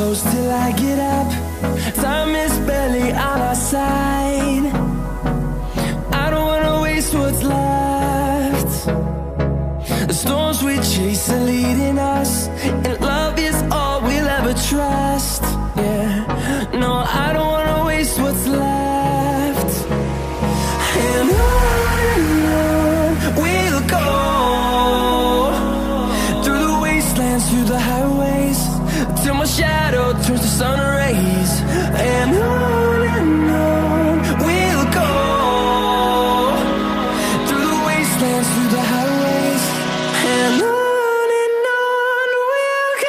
close till I get up. Time is barely on our side. I don't wanna waste what's left. The storms we chase are leading us, and love is all we'll ever trust. Yeah, no, I don't wanna waste what's left. And on we'll go, through the wastelands, through the highways, till my shadow turns to sun rays. And on we'll go, through the wastelands, through the highways, and on we'll go.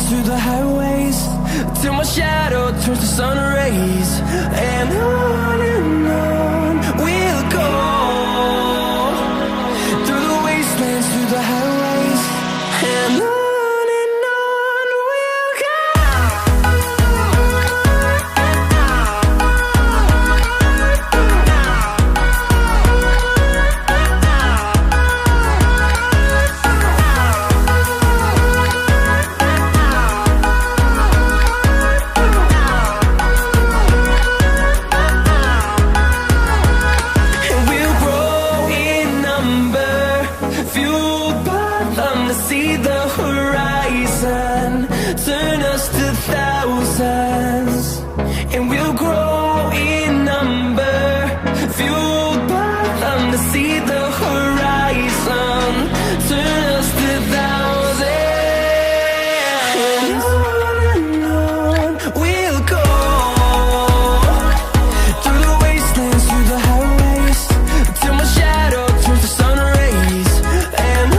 Through the highways, till my shadow turns to sun rays. And on we'll go, through the wastelands, through the highways, and on we'll go. See the horizon turn us to thousands, and we'll grow in number, fueled by them. To see the horizon turn us to thousands, and on we'll go, through the wastelands, through the highways, till my shadow turns to sun rays. And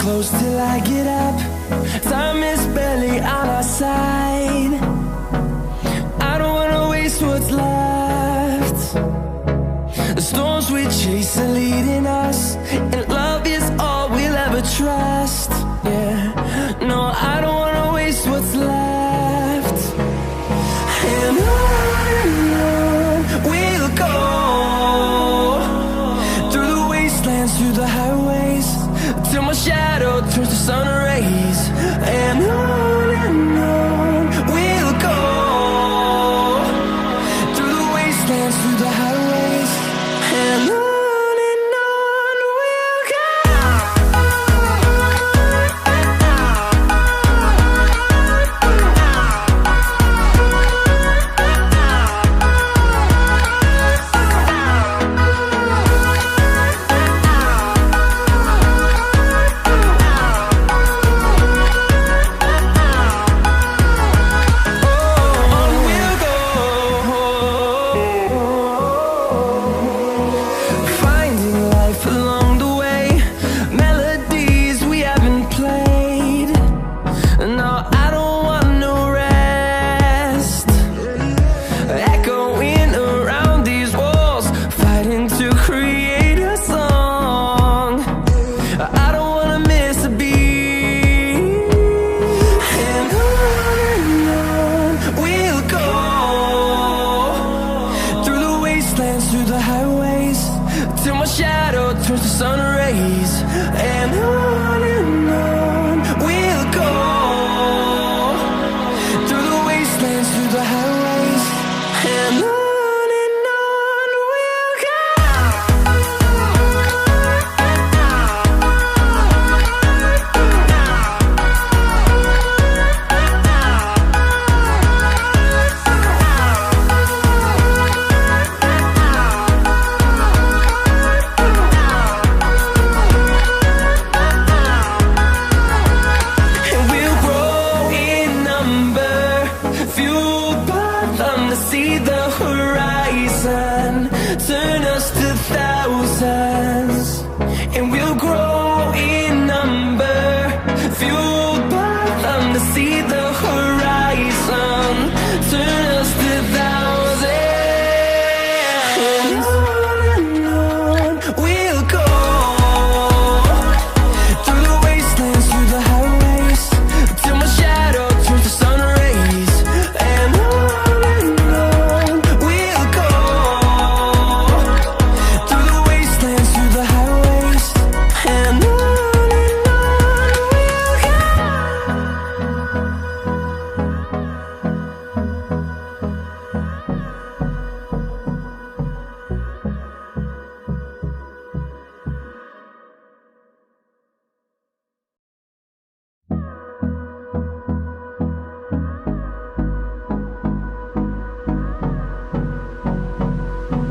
close till I get up. Time is barely on our side. I don't wanna waste what's left. The storms we chase are leading us, and love is all we'll ever trust. Yeah, no, I don't wanna waste what's left. And on we'll go, through the wastelands, through the highways, till my shadow turns to sun rays. And on we'll go, through the wastelands, through the highways, and on we'll go. fueled by them to see the